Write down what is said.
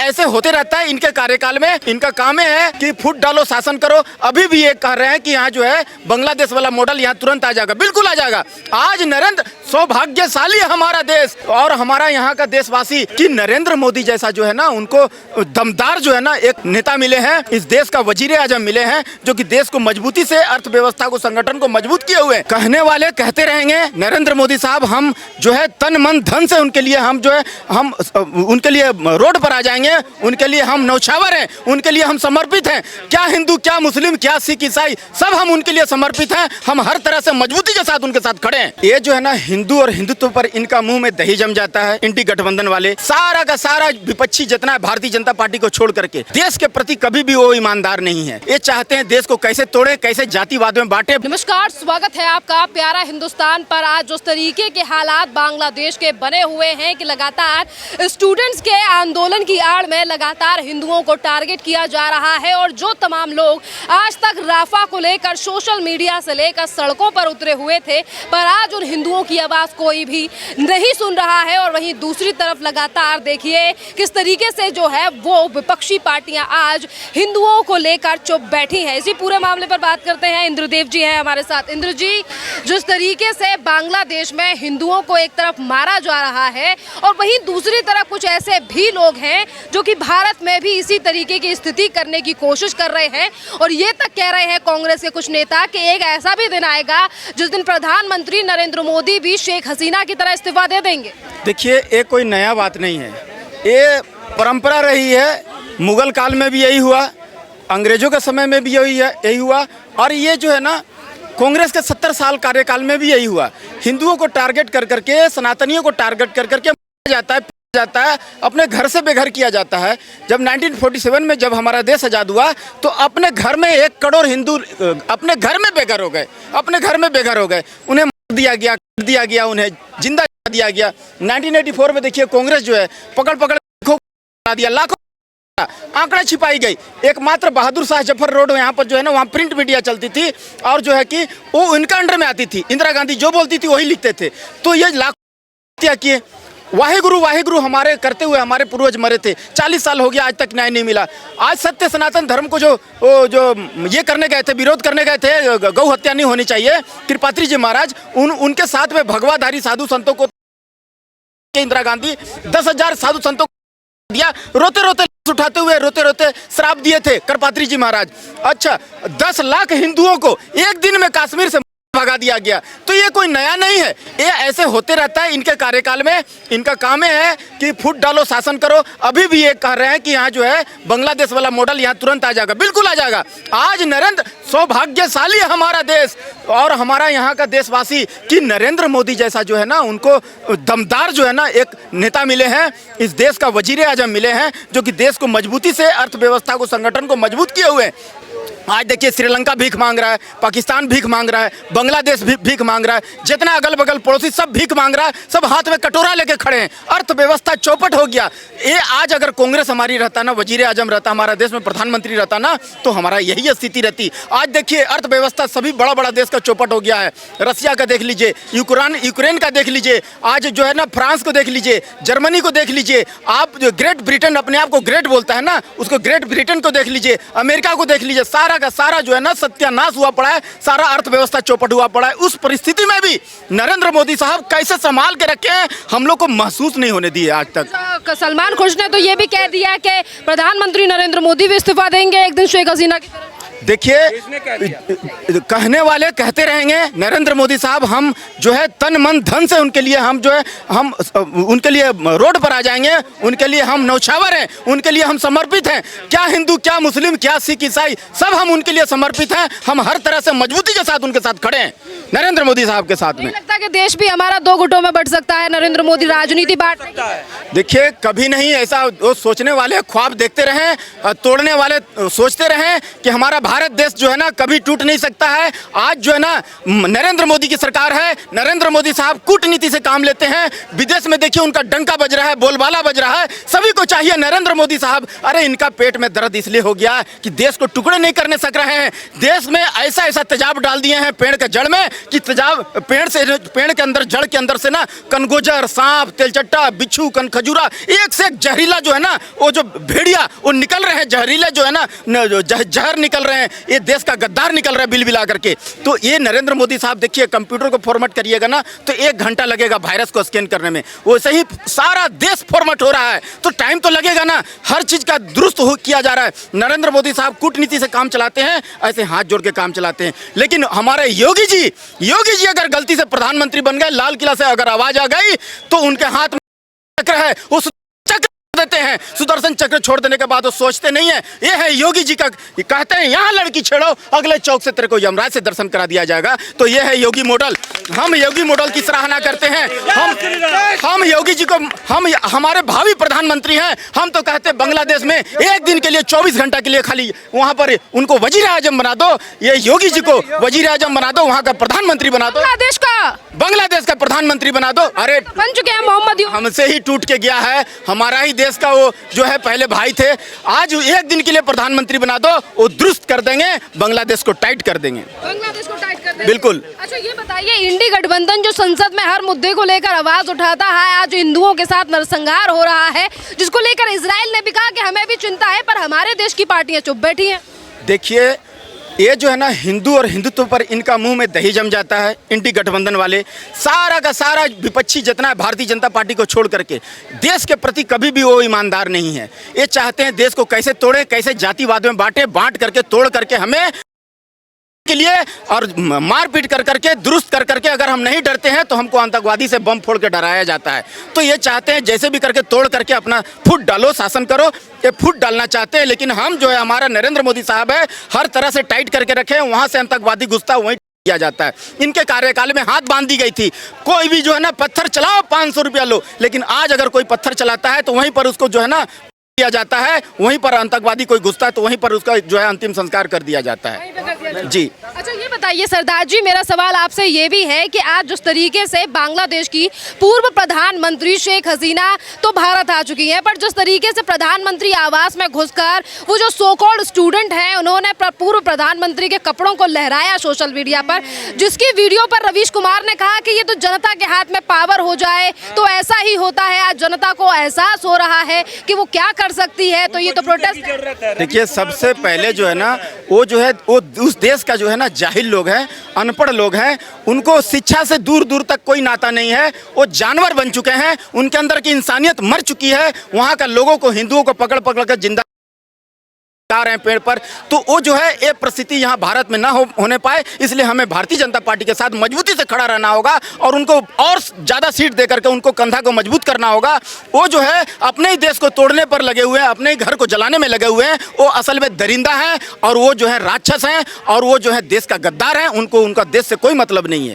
ऐसे होते रहता है इनके कार्यकाल में। इनका काम है कि फुट डालो शासन करो। अभी भी ये कह रहे हैं कि यहाँ जो है बांग्लादेश वाला मॉडल यहाँ तुरंत आ जाएगा, बिल्कुल आ जाएगा। आज नरेंद्र सौभाग्यशाली है हमारा देश और हमारा यहाँ का देशवासी कि नरेंद्र मोदी जैसा जो है ना, उनको दमदार जो है ना एक नेता मिले हैं, इस देश का वजीर आजम मिले हैं, जो कि देश को मजबूती से, अर्थव्यवस्था को, संगठन को मजबूत किए हुए। कहने वाले कहते रहेंगे नरेंद्र मोदी साहब, हम जो है तन मन धन से उनके लिए हम जो है हम उनके लिए रोड पर आ जाएंगे, उनके लिए हम नौछावर हैं, उनके लिए हम समर्पित हैं। क्या हिंदू, क्या मुस्लिम, क्या सिख, ईसाई, सब हम उनके लिए समर्पित हैं। हम हर तरह से मजबूती के साथ उनके साथ खड़े हैं। ये जो है ना हिंदू और हिंदुत्व पर इनका मुंह में दही जम जाता है। इंडी गठबंधन वाले सारा का सारा विपक्षी जितना है भारतीय जनता पार्टी को छोड़ करके देश के प्रति कभी भी वो ईमानदार नहीं है। ये चाहते हैं देश को कैसे तोड़े, कैसे जातिवाद में बांटे। नमस्कार, स्वागत है आपका प्यारा हिंदुस्तान पर। आज जिस तरीके के हालात बांग्लादेश के बने हुए हैं कि लगातार स्टूडेंट्स के आंदोलन की आड़ में लगातार हिंदुओं को टारगेट किया जा रहा है और जो तमाम लोग आज तक राफा को लेकर सोशल मीडिया से लेकर सड़कों पर उतरे हुए थे, पर आज उन हिंदुओं की आवाज कोई भी नहीं सुन रहा है। और वहीं दूसरी तरफ लगातार देखिए किस तरीके से जो है वो विपक्षी पार्टियां आज हिंदुओं को लेकर चुप बैठी हैं। इसी पूरे मामले पर बात करते हैं। इंद्रदेव जी हैं हमारे साथ। इंद्र जी, जिस तरीके से बांग्लादेश में हिंदुओं को एक तरफ मारा जा रहा है और वहीं दूसरी तरफ कुछ ऐसे भी लोग हैं जो कि भारत में भी इसी तरीके की स्थिति करने की कोशिश कर रहे हैं और ये तक कह रहे हैं कांग्रेस के कुछ नेता कि एक ऐसा भी दिन आएगा जिस दिन प्रधानमंत्री नरेंद्र मोदी भी शेख हसीना की तरह इस्तीफा दे देंगे। देखिए, ये कोई नया बात नहीं है, ये परंपरा रही है। मुगल काल में भी यही हुआ, अंग्रेजों के समय में भी यही हुआ और ये जो है ना कांग्रेस के 70 साल कार्यकाल में भी यही हुआ। हिंदुओं को टारगेट कर करके, सनातनियों को टारगेट कर करके जाता है, अपने घर से बेघर किया जाता है। जब 1947 में जब हमारा देश आज़ाद हुआ तो अपने घर में 1 करोड़ हिंदू अपने घर में बेघर हो गए, अपने घर में बेघर हो गए। उन्हें मार दिया गया, कर दिया गया, उन्हें जिंदा दिया गया। 1984 में देखिए कांग्रेस जो है पकड़ दिया, लाखों आंकड़ा छिपाई गई। एकमात्र बहादुर शाह जफर रोड यहाँ पर जो है ना, वहाँ प्रिंट मीडिया चलती थी और जो है कि वो उनका अंडर में आती थी। इंदिरा गांधी जो बोलती थी वही लिखते थे। तो ये लाखों हत्या किए। वाहेगुरु वाहेगुरु हमारे करते हुए हमारे पूर्वज मरे थे। 40 साल हो गया, आज तक न्याय नहीं मिला। आज सत्य सनातन धर्म को जो ये करने गए थे, विरोध करने गए थे, गौ हत्या नहीं होनी चाहिए, कृपात्री जी महाराज, उनके साथ में भगवाधारी साधु संतों को इंदिरा गांधी 10,000 साधु संतों को दिया। रोते रोते उठाते हुए रोते रोते श्राप दिए थे कृपात्री जी महाराज। अच्छा, 10 लाख हिंदुओं को एक दिन में कश्मीर से भगा दिया गया। तो ये कोई नया नहीं है, ये ऐसे होते रहता है इनके कार्यकाल में। इनका काम है कि फुट डालो शासन करो। अभी भी ये कह रहे हैं कि यहाँ जो है बांग्लादेश वाला मॉडल यहाँ तुरंत आ जाएगा, बिल्कुल आ जाएगा। आज नरेंद्र सौभाग्यशाली है हमारा देश और हमारा यहाँ का देशवासी कि नरेंद्र मोदी जैसा जो है ना, उनको दमदार जो है ना एक नेता मिले हैं, इस देश का वजीर आजम मिले हैं, जो कि देश को मजबूती से, अर्थव्यवस्था को, संगठन को मजबूत किए हुए। आज देखिए श्रीलंका भीख मांग रहा है, पाकिस्तान भीख मांग रहा है, बांग्लादेश भीख मांग रहा है, जितना अगल बगल पड़ोसी सब भीख मांग रहा है, सब हाथ में कटोरा लेके खड़े हैं। अर्थव्यवस्था चौपट हो गया। ये आज अगर कांग्रेस हमारी रहता ना, वजीर आजम रहता, हमारा देश में प्रधानमंत्री रहता ना, तो हमारा यही स्थिति रहती। आज देखिए अर्थव्यवस्था सभी बड़ा बड़ा देश का चौपट हो गया है। रसिया का देख लीजिए, यूक्रेन का देख लीजिए, आज जो है ना फ्रांस को देख लीजिए, जर्मनी को देख लीजिए, आप जो ग्रेट ब्रिटेन अपने आप को ग्रेट बोलता है ना, उसको ग्रेट ब्रिटेन को देख लीजिए, अमेरिका को देख लीजिए। सारा का सारा जो है ना सत्यानाश हुआ पड़ा है, सारा अर्थव्यवस्था चौपट हुआ पड़ा है। उस परिस्थिति में भी नरेंद्र मोदी साहब कैसे संभाल के रखे हैं, हम लोग को महसूस नहीं होने दिए आज तक। सलमान खुर्शीद ने तो ये भी कह दिया कि प्रधानमंत्री नरेंद्र मोदी भी इस्तीफा देंगे एक दिन शेख हसीना की तरह। देखिए, कहने वाले कहते रहेंगे नरेंद्र मोदी साहब, हम जो है तन मन धन से उनके लिए हम जो है हम उनके लिए रोड पर आ जाएंगे, उनके लिए हम नौछावर हैं, उनके लिए हम समर्पित हैं। क्या हिंदू, क्या मुस्लिम, क्या सिख, ईसाई, सब हम उनके लिए समर्पित हैं। हम हर तरह से मजबूती के साथ उनके साथ खड़े हैं, नरेंद्र मोदी साहब के साथ में। लगता है कि देश भी हमारा 2 गुटों में बंट सकता है, नरेंद्र मोदी राजनीति बांट सकता है। देखिए, कभी नहीं ऐसा। वो सोचने वाले ख्वाब देखते रहें, तोड़ने वाले सोचते रहें कि हमारा भारत देश जो है ना कभी टूट नहीं सकता है। आज जो है ना नरेंद्र मोदी की सरकार है, नरेंद्र मोदी साहब कूटनीति से काम लेते हैं। विदेश में देखिए उनका डंका बज रहा है, बोलबाला बज रहा है। सभी को चाहिए नरेंद्र मोदी साहब। अरे इनका पेट में दर्द इसलिए हो गया कि देश को टुकड़े नहीं करने सक रहे हैं। देश में ऐसा ऐसा तेजाब डाल दिए हैं पेड़ के जड़ में कि तेजाब पेड़ के अंदर, जड़ के अंदर से ना कनगोजर, सांप, तेलचट्टा, बिच्छू, कनखजूरा, एक से एक जहरीला जो है ना, वो जो भेड़िया वो निकल रहे हैं, जहरीले जो है ना, जहर निकल रहे हैं, ये देश का गद्दार निकल रहा है बिल बिला करके। तो ये नरेंद्र मोदी साहब देखिए, कंप्यूटर को फॉर्मेट करिएगा ना तो 1 घंटा लगेगा वायरस को स्कैन करने में, वैसे ही सारा देश फॉर्मेट हो रहा है, तो टाइम तो लगेगा ना। हर चीज का दुरुस्त किया जा रहा है। नरेंद्र मोदी साहब कूटनीति से काम चलाते हैं, ऐसे हाथ जोड़ के काम चलाते हैं। लेकिन हमारे योगी जी अगर गलती से प्रधानमंत्री बन गए, लाल किला से अगर आवाज आ गई तो उनके हाथ में चक्र है, वो चक्र देते हैं। सुदर्शन चक्र छोड़ देने के बाद वो सोचते नहीं है। ये है योगी जी का, कहते हैं यहाँ लड़की छेड़ो, अगले चौक से तेरे को यमराज से दर्शन करा दिया जाएगा। तो ये है योगी मॉडल। हम योगी मॉडल की सराहना करते हैं। हम योगी जी को, हम हमारे भावी प्रधानमंत्री हैं। हम तो कहते हैं बांग्लादेश में एक दिन के लिए 24 घंटा के लिए खाली वहां पर उनको वजीर आजम बना दो। ये योगी जी को वजीर आजम बना दो, वहां का प्रधानमंत्री बना दो, बांग्लादेश का प्रधानमंत्री बना दो। अरे बन चुके हैं मोहम्मद यूनुस, हमसे ही टूट के गया है। हमारा ही देश का वो जो है पहले भाई थे, आज एक दिन के लिए प्रधानमंत्री बना दो, वो दुरुस्त कर देंगे, बांग्लादेश को टाइट कर देंगे, बांग्लादेश को टाइट कर देंगे। बिल्कुल। अच्छा ये बताइए, इंडी गठबंधन जो संसद में हर मुद्दे को लेकर आवाज उठाता है, आज हिंदुओं के साथ नरसंहार हो रहा है, जिसको लेकर इजराइल ने भी कहा कि हमें भी चिंता है, पर हमारे देश की पार्टियां चुप बैठी हैं। देखिए, ये जो है ना, हिंदू और हिंदुत्व पर इनका मुंह में दही जम जाता है। इंडी गठबंधन वाले सारा का सारा विपक्षी जितना है भारतीय जनता पार्टी को छोड़ करके देश के प्रति कभी भी वो ईमानदार नहीं है। ये चाहते हैं देश को कैसे तोड़े, कैसे जातिवाद में बांट करके, तोड़ करके हमें के लिए और मारपीट कर करके, दुरुस्त कर करके। अगर हम नहीं डरते हैं तो हमको आतंकवादी से बम फोड़ के डराया जाता है। तो ये चाहते हैं जैसे भी करके तोड़ करके अपना फुट डालो, शासन करो, ये फुट डालना चाहते हैं। लेकिन हम जो है, हमारा नरेंद्र मोदी साहब है, हर तरह से टाइट करके रखे, वहां से आतंकवादी घुसता है वहीं किया जाता है। इनके कार्यकाल में हाथ बांध दी गई थी, कोई भी जो है ना पत्थर चलाओ 500 रुपया लो। लेकिन आज अगर कोई पत्थर चलाता है तो वहीं पर उसको जो है ना किया जाता है, वहीं पर आतंकवादी कोई घुसता है तो वहीं पर उसका जो है अंतिम संस्कार कर दिया जाता है। जी अच्छा ये बताइए सरदार जी, मेरा सवाल आपसे ये भी है कि आज जिस तरीके से बांग्लादेश की पूर्व प्रधानमंत्री शेख हसीना तो भारत आ चुकी हैं, पर जिस तरीके से प्रधानमंत्री आवास में घुसकर वो जो सो कॉल्ड स्टूडेंट हैं, उन्होंने पूर्व प्रधानमंत्री के कपड़ों को लहराया सोशल मीडिया पर, जिसकी वीडियो पर रवीश कुमार ने कहा कि ये तो जनता के हाथ में पावर हो जाए तो ऐसा ही होता है। आज जनता को एहसास हो रहा है कि वो क्या कर सकती है, तो ये तो प्रोटेस्ट। देखिए, सबसे पहले जो है ना, वो जो है वो उस देश का जो है ना जाहिल लोग हैं, अनपढ़ लोग हैं, उनको शिक्षा से दूर दूर तक कोई नाता नहीं है। वो जानवर बन चुके हैं, उनके अंदर की इंसानियत मर चुकी है। वहाँ का लोगों को, हिंदुओं को पकड़ पकड़ कर जिंदा रहे हैं पेड़ पर। तो वो जो है ये परिस्थिति यहाँ भारत में ना होने पाए, इसलिए हमें भारतीय जनता पार्टी के साथ मजबूती से खड़ा रहना होगा और उनको और ज़्यादा सीट दे करके उनको कंधा को मजबूत करना होगा। वो जो है अपने ही देश को तोड़ने पर लगे हुए हैं, अपने ही घर को जलाने में लगे हुए हैं। वो असल में दरिंदा हैं और वो जो है राक्षस हैं और वो जो है देश का गद्दार हैं। उनको उनका देश से कोई मतलब नहीं है।